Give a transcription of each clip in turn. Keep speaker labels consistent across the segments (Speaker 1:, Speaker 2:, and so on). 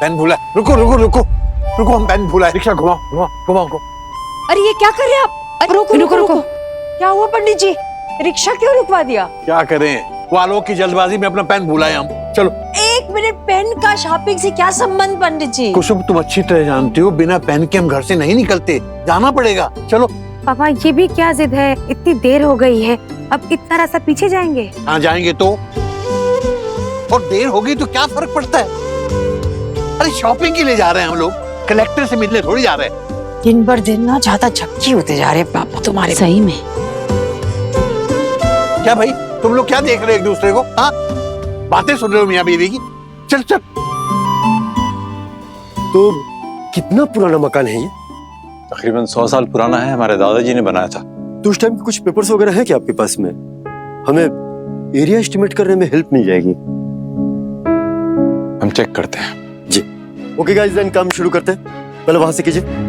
Speaker 1: Pen भूला। रुको रुको रुको रुको, हम पेन भूला। रिक्शा घुमाओ घुमाओ घुमाओ।
Speaker 2: अरे ये क्या कर रहे हैं आप? रुको रुको रुको, क्या हुआ पंडित जी? रिक्शा क्यों रुकवा दिया?
Speaker 1: क्या करें, वो आलोक की जल्दबाजी में अपना पेन भूलाए हम। चलो।
Speaker 2: एक मिनट, पेन का शॉपिंग से क्या संबंध पंडित जी?
Speaker 1: कुसुम, तुम अच्छी तरह जानती हो बिना पेन के हम घर से नहीं निकलते, जाना पड़ेगा। चलो।
Speaker 3: पापा ये भी क्या जिद है, इतनी देर हो गई है, अब इतना रास्ता पीछे जाएंगे?
Speaker 1: हाँ जाएंगे तो, और देर होगी तो क्या फर्क पड़ता है? अरे शॉपिंग के लिए जा रहे हैं हम लोग, कलेक्टर से मिलने थोड़ी जा रहे हैं।
Speaker 2: दिन भर दिन ना ज्यादा झक्की होते जा रहे हैं पापा तुम्हारे।
Speaker 3: सही में।
Speaker 1: क्या भाई, तुम लोग क्या देख रहे हो एक दूसरे को? हाँ, बातें सुन रहे हो मियाँ बीवी की? चल चल।
Speaker 4: तो कितना पुराना मकान है ये?
Speaker 5: तकरीबन 100 साल पुराना है, हमारे दादाजी ने बनाया था।
Speaker 4: तो उस टाइम के कुछ पेपर्स वगैरह है क्या आपके पास में? हमें एरिया एस्टिमेट करने में हेल्प मिल जाएगी।
Speaker 5: हम चेक करते हैं।
Speaker 4: जी ओके गाइस, देन काम शुरू करते हैं। पहले वहां से कीजिए।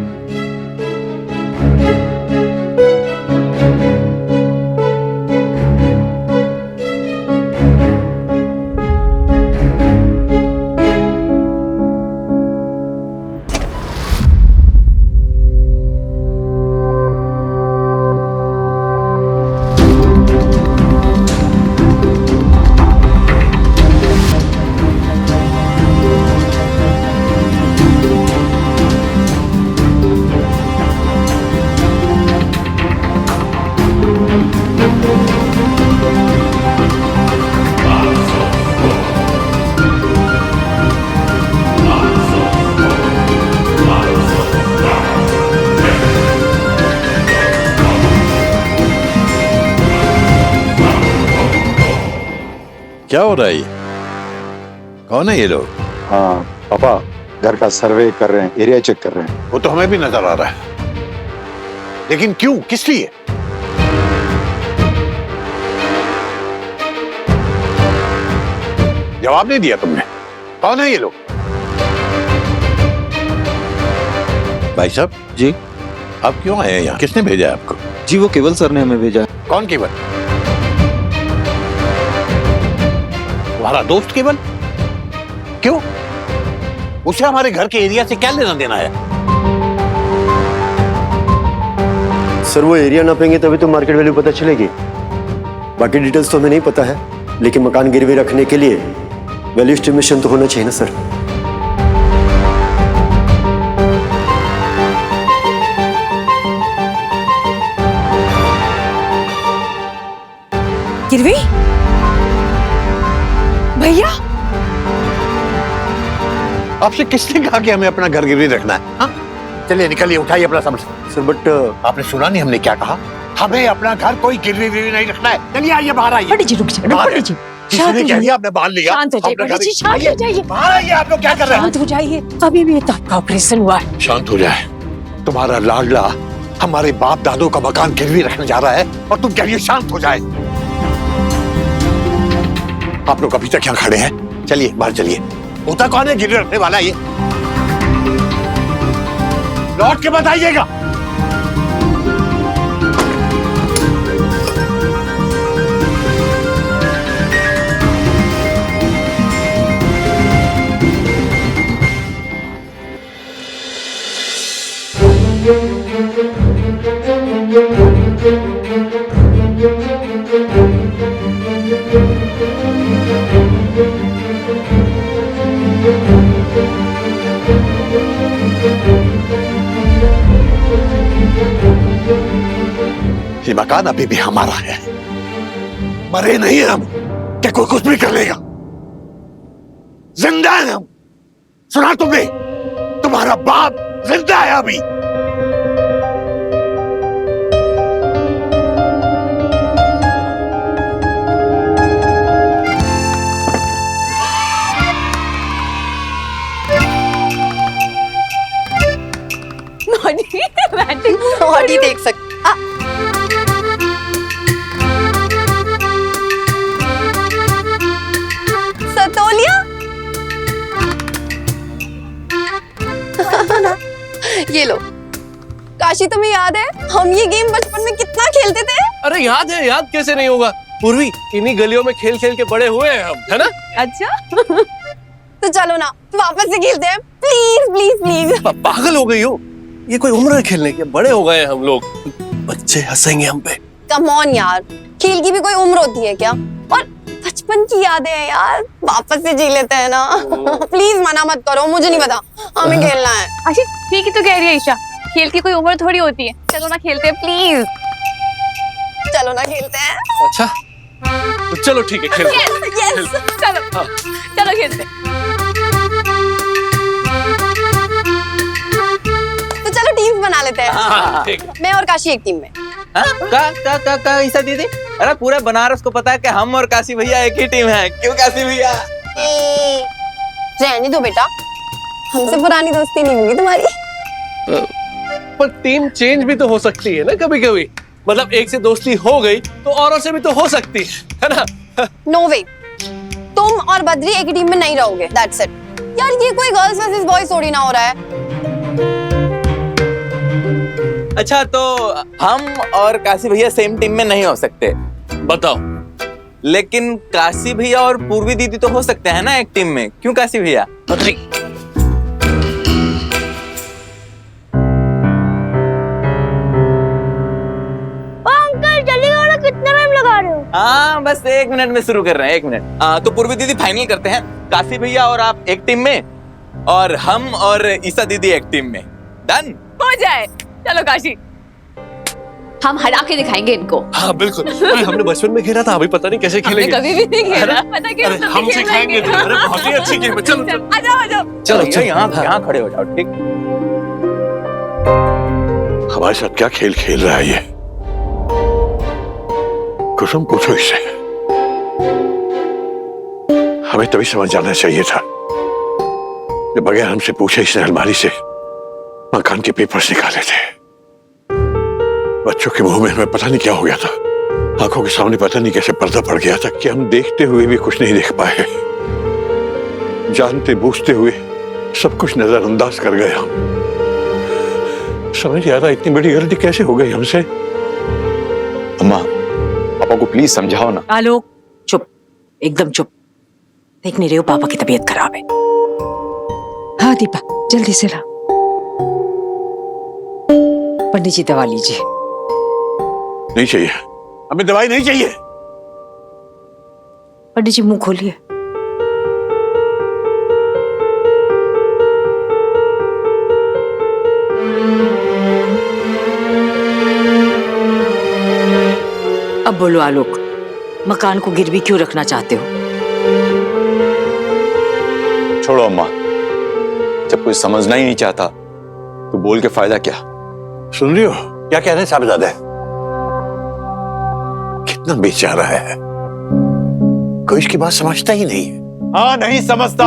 Speaker 1: क्या हो रहा है? कौन है ये लोग?
Speaker 6: हाँ पापा, घर का सर्वे कर रहे हैं, एरिया चेक कर रहे हैं।
Speaker 1: वो तो हमें भी नजर आ रहा है, लेकिन क्यों, किस लिए? जवाब नहीं दिया तुमने। कौन है ये लोग? भाई साहब
Speaker 5: जी।
Speaker 1: आप क्यों आए हैं यहाँ? किसने भेजा है आपको?
Speaker 5: जी वो केवल सर ने हमें भेजा।
Speaker 1: कौन केवल? तुम्हारा दोस्त केवल? क्यों? उसे हमारे घर के एरिया से क्या लेना देना है?
Speaker 4: सर वो एरिया नापेंगे तभी तो मार्केट वैल्यू पता चलेगी। बाकी डिटेल्स तो हमें नहीं पता है, लेकिन मकान गिरवी रखने के लिए वैल्यू एस्टिमेशन तो होना चाहिए ना सर।
Speaker 2: गिरवी भैया,
Speaker 1: आपसे किसने कहा कि हमें अपना घर गिरवी रखना है? हाँ? चलिए निकलिए, उठाइए अपना सामान।
Speaker 4: सर बट
Speaker 1: आपने सुना नहीं हमने क्या कहा? हमें अपना घर कोई गिरवी विरवी नहीं रखना है। चलिए आइए, बाहर आइए।
Speaker 2: पंडित जी रुक जाइए, पंडित जी
Speaker 1: किसी ने कह दिया, आपने बांध लिया।
Speaker 2: शांत हो जाइए पंडित जी, शांत हो जाइए।
Speaker 1: बाहर आइए, आप लोग क्या कर रहे हैं?
Speaker 2: शांत हो जाइए, अभी भी दांत का ऑपरेशन हुआ है।
Speaker 1: शांत हो जाए। तुम्हारा लाडला हमारे बाप दादों का मकान गिरवी रखने जा रहा है और तुम कह रही हो शांत हो जाए। आप लोग अभी तक यहाँ खड़े हैं, चलिए बाहर चलिए। होता कौन है गिरवी रखने वाला? ये लौट के बताइएगा। ये मकान अभी भी हमारा है, मरे नहीं हैं हम कि कोई कुछ भी कर लेगा। जिंदा है हम। सुना तुमने? तुम्हारा बाप जिंदा है अभी।
Speaker 2: बॉडी देख सकते। सतोलिया ये लो। काशी तुम्हें याद है हम ये गेम बचपन में कितना खेलते थे?
Speaker 7: अरे याद है, याद कैसे नहीं होगा पूर्वी, इन्हीं गलियों में खेल खेल के बड़े हुए हैं हम, है ना?
Speaker 2: अच्छा तो चलो ना वापस से खेलते हैं, प्लीज प्लीज प्लीज।
Speaker 7: पागल हो गई हो? ये कोई उम्र है खेलने की? बड़े हो गए हैं हम लोग, बच्चे हंसेंगे हम पे।
Speaker 2: कम ऑन यार, खेल की भी कोई उम्र होती है क्या? और बचपन की यादें हैं यार, वापस से जी लेते हैं ना। प्लीज मना मत करो, मुझे नहीं पता, हमें खेलना है।
Speaker 8: अच्छा ठीक ही तो कह रही है ईशा, खेल की कोई उम्र थोड़ी होती है। चलो ना खेलते हैं प्लीज।
Speaker 2: चलो ना खेलते हैं।
Speaker 7: अच्छा तो चलो ठीक है, खेलते हैं।
Speaker 2: यस
Speaker 8: चलो चलो खेलते हैं।
Speaker 2: तो चलो टीम्स बना लेते हैं।
Speaker 7: हाँ, ठीक है।
Speaker 2: मैं और काशी एक टीम में।
Speaker 9: का ईसा दीदी, अरे पूरे बनारस को पता है कि हम और काशी भैया एक ही टीम है। क्यों काशी भैया?
Speaker 2: रहने दो बेटा, हमसे पुरानी दोस्ती नहीं होगी तुम्हारी।
Speaker 7: पर टीम चेंज भी तो हो सकती है ना कभी कभी। मतलब एक से दोस्ती हो गई तो औरों से भी तो हो सकती है ना?
Speaker 2: नो वे, तुम और बद्री एक ही टीम में नहीं रहोगे, दैट्स इट। यार ये कोई गर्ल्स वर्सेस बॉयज थोड़ी ना हो रहा है।
Speaker 9: अच्छा तो हम और काशी भैया सेम टीम में नहीं हो सकते।
Speaker 7: बताओ।
Speaker 9: लेकिन काशी भैया और पूर्वी दीदी तो हो सकते हैं ना एक टीम में। क्यों काशी भैया?
Speaker 7: बद्री,
Speaker 8: कितना टाइम लगा रहे हो?
Speaker 9: हाँ बस 1 मिनट में शुरू कर रहे हैं, 1 मिनट। तो पूर्वी दीदी फाइनल करते हैं, काशी भैया और आप एक टीम में, और हम और ईसा दीदी एक टीम में। डन
Speaker 8: हो जाए। चलो काशी, हम हरा के दिखाएंगे इनको।
Speaker 7: हाँ बिल्कुल। अरे हमने बचपन में खेला था, अभी पता नहीं कैसे खेलेंगे।
Speaker 8: कभी भी नहीं खेला, पता क्यों?
Speaker 7: अरे हम सिखाएंगे तुम्हें। अरे बहुत ही अच्छी गेम है। चलो चलो
Speaker 8: आ जाओ आ जाओ।
Speaker 9: चलो यहाँ खड़े हो जाओ। ठीक,
Speaker 1: हमारे साथ क्या खेल खेल रहा है ये? कुसुम पूछो इससे, हमें तभी समझ जाना चाहिए था जब बगैर हमसे पूछे इसने अलमारी से मकान के पेपर्स निकाले थे। बच्चों के मुंह में हमें पता नहीं क्या हो गया था, आंखों के सामने पता नहीं कैसे पर्दा पड़ गया था कि हम देखते हुए भी कुछ नहीं देख पाए, जानते बूझते हुए सब कुछ नजरअंदाज कर गए हम। समझ नहीं आ रहा इतनी बड़ी गलती कैसे हो गई हमसे।
Speaker 6: अम्मा, पापा को प्लीज समझाओ ना।
Speaker 10: आलोक चुप, एकदम चुप। देख नहीं रहे हो पापा की तबीयत खराब है। हाँ दीपा जल्दी से ला। पंडित जी दवा लीजिए।
Speaker 1: नहीं चाहिए, हमें दवाई नहीं चाहिए।
Speaker 10: पंडित जी मुंह खोलिए। अब बोलो आलोक, मकान को गिरवी क्यों रखना चाहते हो?
Speaker 6: छोड़ो अम्मा, जब कोई समझना ही नहीं चाहता तो बोल के फायदा क्या?
Speaker 1: सुन रही हो क्या कह रहे हैं साहबजादे? कितना बेचारा है, कोई इसकी बात समझता ही नहीं है।
Speaker 6: हाँ नहीं समझता।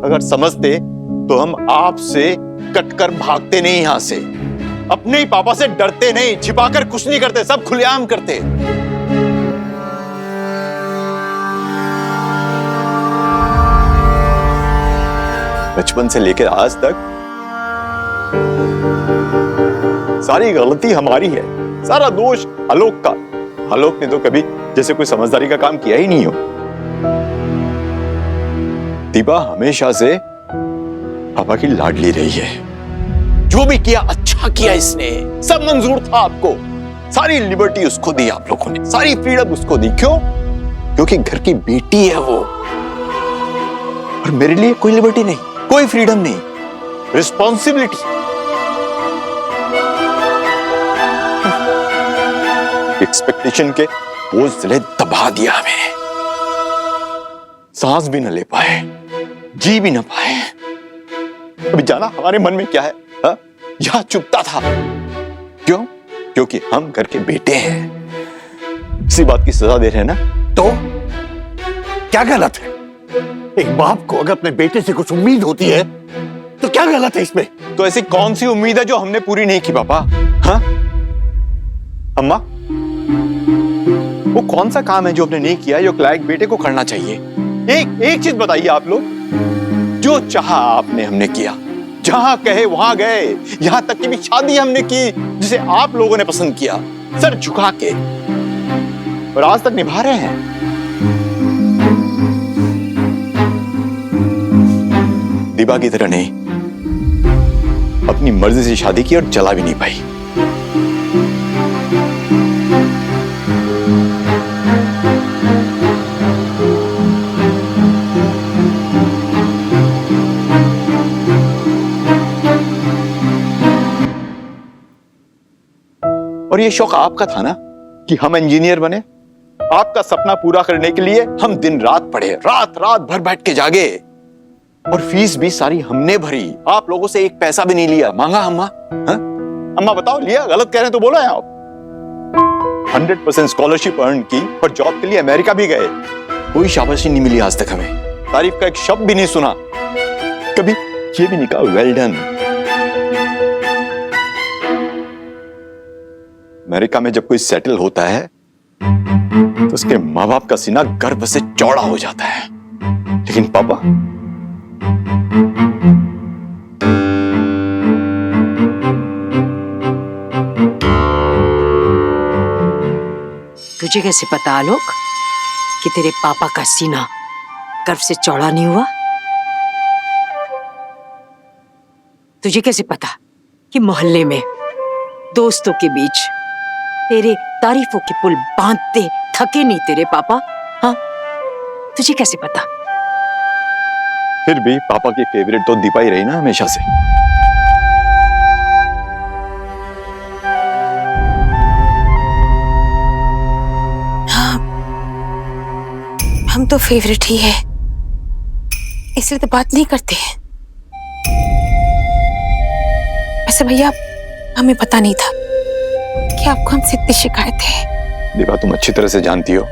Speaker 6: अगर समझते तो हम आपसे कटकर भागते नहीं यहां से, अपने ही पापा से डरते नहीं, छिपाकर कुछ नहीं करते, सब खुलेआम करते। बचपन से लेकर आज तक सारी गलती हमारी है, सारा दोष आलोक का। आलोक ने तो कभी जैसे कोई समझदारी का काम किया ही नहीं हो। दीपा हमेशा से पापा की लाडली रही है, जो भी किया अच्छा किया इसने, सब मंजूर था आपको, सारी लिबर्टी उसको दी आप लोगों ने, सारी फ्रीडम उसको दी। क्यों? क्योंकि घर की बेटी है वो। और मेरे लिए कोई लिबर्टी नहीं, कोई फ्रीडम नहीं, रिस्पॉन्सिबिलिटी। एक्सपेक्टेशन के बोझ तले दबा दिया हमें, सांस भी न ले पाए, जी भी न पाए। अभी जाना हमारे मन में क्या है? हा? यहां चुपता था। क्यों? क्योंकि हम घर के बेटे हैं, इसी बात की सजा दे रहे हैं ना।
Speaker 1: तो क्या गलत है? एक बाप को अगर अपने बेटे से कुछ उम्मीद होती है तो क्या गलत है इसमें?
Speaker 6: तो ऐसी कौन सी उम्मीद है जो हमने पूरी नहीं की पापा? हाँ अम्मा, वो कौन सा काम है जो हमने नहीं किया, जो लायक बेटे को करना चाहिए? एक चीज बताइए आप लोग। जो चाहा आपने हमने किया, जहां कहे वहां गए, यहां तक कि भी शादी हमने की जिसे आप लोगों ने पसंद किया, सर झुका के। और आज तक निभा रहे हैं। दीपा की तरह नहीं, अपनी मर्जी से शादी की और चला भी नहीं पाई। और ये शौक आपका था ना कि हम इंजीनियर बने। आपका सपना पूरा करने के लिए हम दिन रात पढ़े, रात रात भर बैठ के जागे, और फीस भी सारी हमने भरी। आप लोगों से एक पैसा भी नहीं लिया। मांगा अम्मा? हाँ? अम्मा बताओ, लिया? गलत कह रहे हैं तो बोलो आप। 100% स्कॉलरशिप अर्न की और जॉब के लिए अमेरिका भी गए। कोई शाबाशी नहीं मिली आज तक हमें। तारीफ का एक शब्द भी नहीं सुना। कभी ये भी नहीं कहा वेल डन। अमेरिका में जब कोई सेटल होता है तो उसके माँ बाप का सीना गर्व से चौड़ा हो जाता है, लेकिन पापा
Speaker 10: तुझे कैसे पता आलोक कि तेरे पापा का सीना गर्व से चौड़ा नहीं हुआ? तुझे कैसे पता कि मोहल्ले में दोस्तों के बीच तेरे तारीफों के पुल बांधते थके नहीं तेरे पापा? हाँ, तुझे कैसे पता?
Speaker 6: फिर भी पापा की फेवरेट तो दीपा ही रही ना हमेशा से।
Speaker 3: हाँ, हम तो फेवरेट ही है, इसलिए तो बात नहीं करते हैं। वैसे भैया, हमें पता नहीं था कि आपको हमसे इतनी शिकायत है।
Speaker 6: दीपा, तुम अच्छी तरह से जानती हो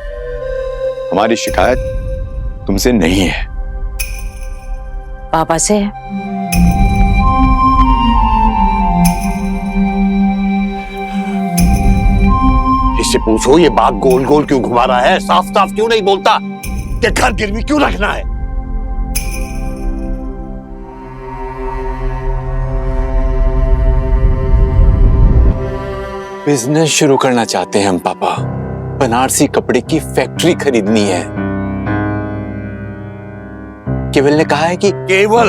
Speaker 6: हमारी शिकायत तुमसे नहीं है,
Speaker 10: पापा से है।
Speaker 1: इससे पूछो ये बात गोल गोल क्यों घुमा रहा है, साफ साफ क्यों नहीं बोलता कि घर गिरवी क्यों रखना है।
Speaker 5: बिजनेस शुरू करना चाहते हैं हम पापा। बनारसी कपड़े की फैक्ट्री खरीदनी है। केवल ने कहा है कि
Speaker 1: केवल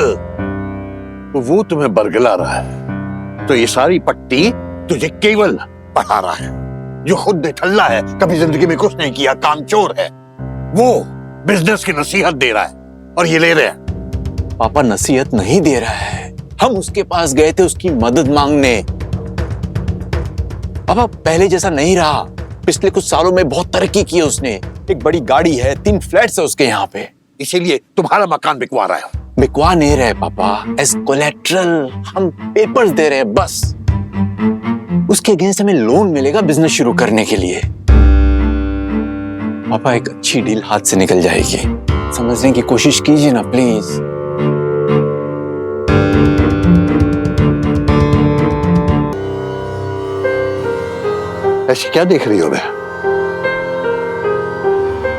Speaker 1: तो वो तुम्हें बरगला रहा है, तो ये सारी पट्टी तुझे केवल पढ़ा रहा है, जो खुद निठल्ला है, कभी जिंदगी में कुछ नहीं किया, कामचोर है। वो बिजनेस की नसीहत दे रहा है और ये ले रहे हैं।
Speaker 5: पापा नसीहत नहीं दे रहा है, हम उसके पास गए थे उसकी मदद मांगने। पापा पहले जैसा नहीं रहा, पिछले कुछ सालों में बहुत तरक्की की है उसने। एक बड़ी गाड़ी है, 3 फ्लैट्स है उसके यहाँ पे।
Speaker 1: इसीलिए तुम्हारा मकान बिकवा रहा है।
Speaker 5: बिकवा नहीं रहे पापा, एज कोलेट्रल हम पेपर्स दे रहे हैं बस। उसके अगेंस्ट हमें लोन मिलेगा बिजनेस शुरू करने के लिए। पापा एक अच्छी डील हाथ से निकल जाएगी, समझने की कोशिश कीजिए ना प्लीज।
Speaker 1: ऐसी क्या देख रही हो मैं?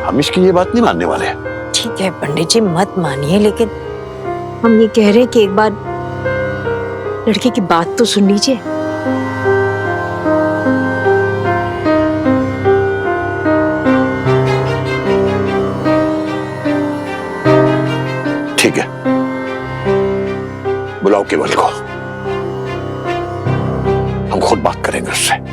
Speaker 1: हम इसकी ये बात नहीं मानने वाले।
Speaker 10: ठीक है पंडित जी, मत मानिए, लेकिन हम ये कह रहे हैं कि एक बार लड़के की बात तो सुन लीजिए।
Speaker 1: ठीक है, बुलाओ केवल को, हम खुद बात करेंगे उससे।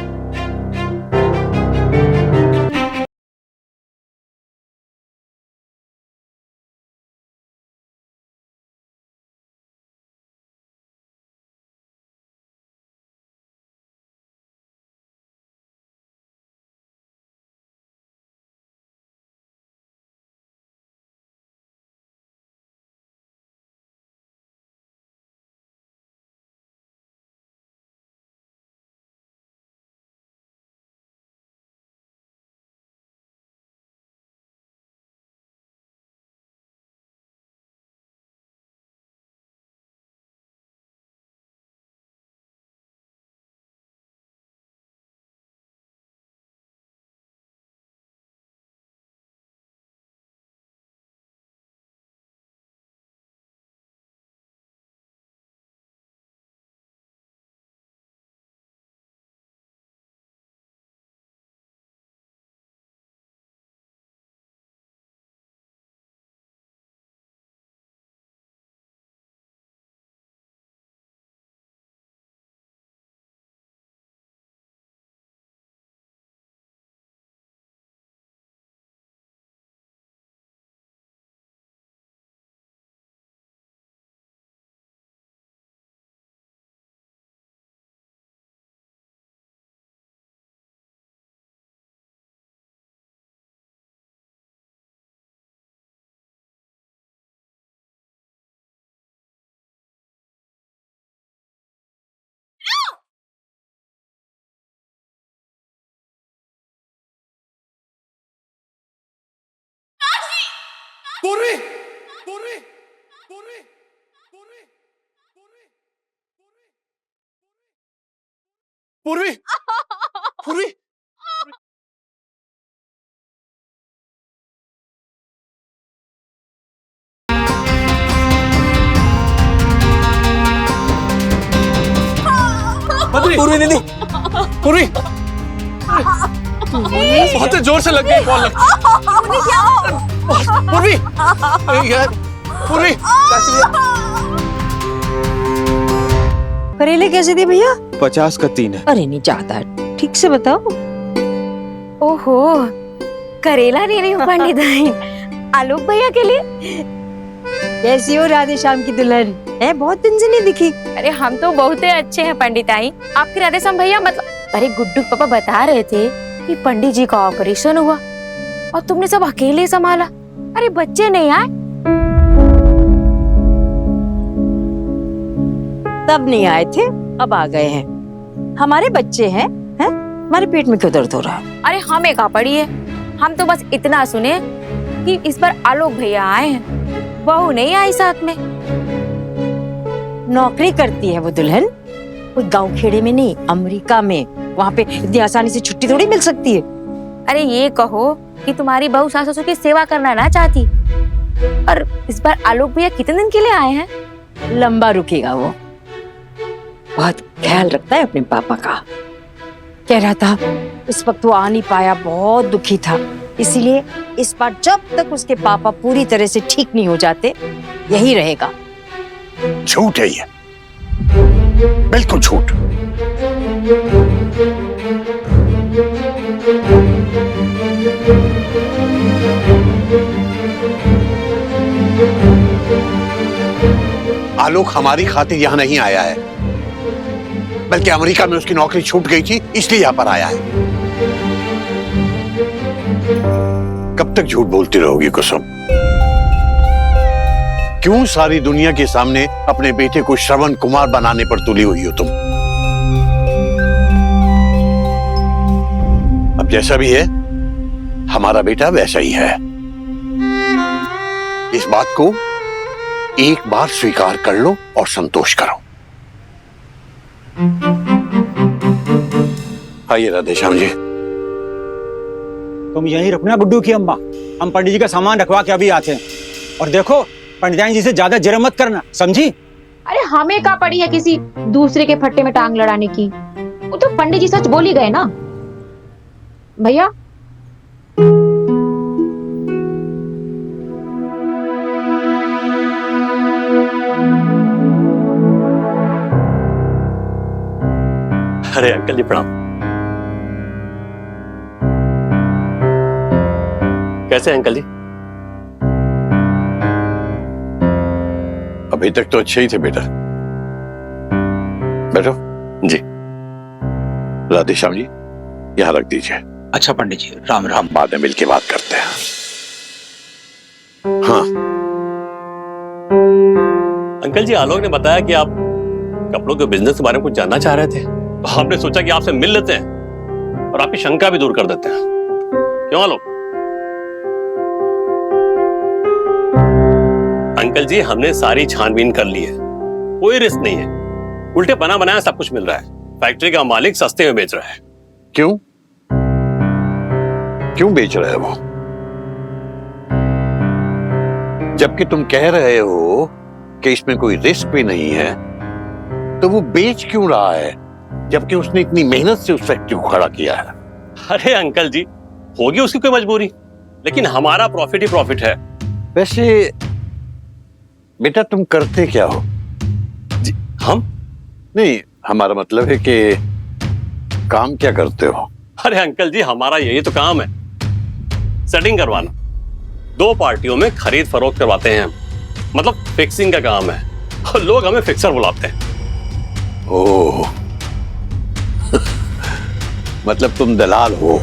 Speaker 7: पूर्वी पूर्वी पूर्वी
Speaker 9: पूर्वी दीदी
Speaker 7: पूर्वी बहुत जोर से लग गई कॉल लग पूर्वी अरे यार पूर्वी
Speaker 10: करेले कैसे दिए भैया?
Speaker 6: 50 का 3 है।
Speaker 10: अरे नहीं ज्यादा, ठीक से बताओ।
Speaker 8: ओहो, करेला ले रही हूँ पंडित भाई, आलोक भैया के लिए।
Speaker 10: कैसी हो राधे श्याम की दुल्हन? है बहुत दिन से नहीं दिखी।
Speaker 8: अरे हम तो बहुत ही अच्छे हैं पंडित आई, आपके राधे श्याम भैया मतलब। अरे गुड्डू पापा बता रहे थे कि पंडित जी का ऑपरेशन हुआ और तुमने सब अकेले संभाला। अरे बच्चे नहीं आए?
Speaker 10: तब नहीं आए थे, अब आ गए हैं। हमारे बच्चे हैं, हैं? हमारे पेट में क्यों दर्द हो रहा है?
Speaker 8: अरे हमें कहाँ पड़ी है, हम तो बस इतना सुने कि इस बार आलोक भैया आए हैं, बहू नहीं आई साथ में।
Speaker 10: नौकरी करती है वो दुल्हन, कोई गांव खेड़े में नहीं, अमेरिका में। वहाँ पे इतनी आसानी से छुट्टी थोड़ी मिल सकती है।
Speaker 8: अरे ये कहो कि तुम्हारी बहू सास ससुर की सेवा करना ना चाहती। और इस बार आलोक भैया कितने दिन के लिए आए हैं?
Speaker 10: लंबा रुकेगा वो, बहुत ख्याल रखता है अपने पापा का। कह रहा था इस वक्त वो आ नहीं पाया, बहुत दुखी था, इसीलिए इस बार जब तक उसके पापा पूरी तरह से ठीक नहीं हो जाते यही रहेगा।
Speaker 1: झूठ है ये, बिल्कुल झूठ। आलोक हमारी खातिर यहां नहीं आया है, बल्कि अमेरिका में उसकी नौकरी छूट गई थी, इसलिए यहां पर आया है। कब तक झूठ बोलती रहोगी कुसुम? क्यों सारी दुनिया के सामने अपने बेटे को श्रवण कुमार बनाने पर तुली हुई हो तुम? अब जैसा भी है, हमारा बेटा वैसा ही है। इस बात को एक बार स्वीकार कर लो और संतोष करो। आइए राधेश्याम जी।
Speaker 11: तुम यहीं रुकना गुड्डू की अम्मा, हम पंडित जी का सामान रखवा के अभी आते हैं। और देखो पंडिताइन जी से ज्यादा जिद मत करना, समझी?
Speaker 12: अरे हमें क्या पड़ी है किसी दूसरे के फट्टे में टांग लड़ाने की? वो तो पंडित जी सच बोल ही गए ना भैया।
Speaker 7: अरे अंकल जी प्रणाम। कैसे हैं अंकल जी?
Speaker 1: अभी तक तो अच्छे ही थे बेटा। बैठो
Speaker 7: जी।
Speaker 1: राधेश्याम जी यहां रख दीजिए।
Speaker 11: अच्छा पंडित जी, राम राम।
Speaker 1: बाद में मिलके बात करते हैं। हाँ
Speaker 7: अंकल जी, आलोक ने बताया कि आप कपड़ों के बिजनेस के बारे में कुछ जानना चाह रहे थे, तो आपने सोचा कि आपसे मिल लेते हैं और आपकी शंका भी दूर कर देते हैं। क्यों आलोक? अंकल जी, हमने सारी छानबीन कर ली है, कोई रिस्क नहीं है। उल्टे बना बनाया सब कुछ मिल रहा है। फैक्ट्री का मालिक सस्ते में बेच रहा है।
Speaker 1: क्यों क्यों बेच रहे हो? जबकि तुम कह रहे हो कि इसमें कोई रिस्क भी नहीं है, तो वो बेच क्यों रहा है, जबकि उसने इतनी मेहनत से उस फैक्ट्री को खड़ा किया है?
Speaker 7: अरे अंकल जी, होगी उसकी कोई मजबूरी, लेकिन हमारा प्रॉफिट ही प्रॉफिट है।
Speaker 1: वैसे बेटा तुम करते क्या हो?
Speaker 7: जी, हम
Speaker 1: नहीं, हमारा मतलब है कि काम क्या करते हो?
Speaker 7: अरे अंकल जी, हमारा यही तो काम है, सेटिंग करवाना। दो पार्टियों में खरीद फरोख्त करवाते हैं हम, मतलब फिक्सिंग का काम है, और लोग हमें फिक्सर बुलाते हैं।
Speaker 1: ओह मतलब तुम दलाल हो?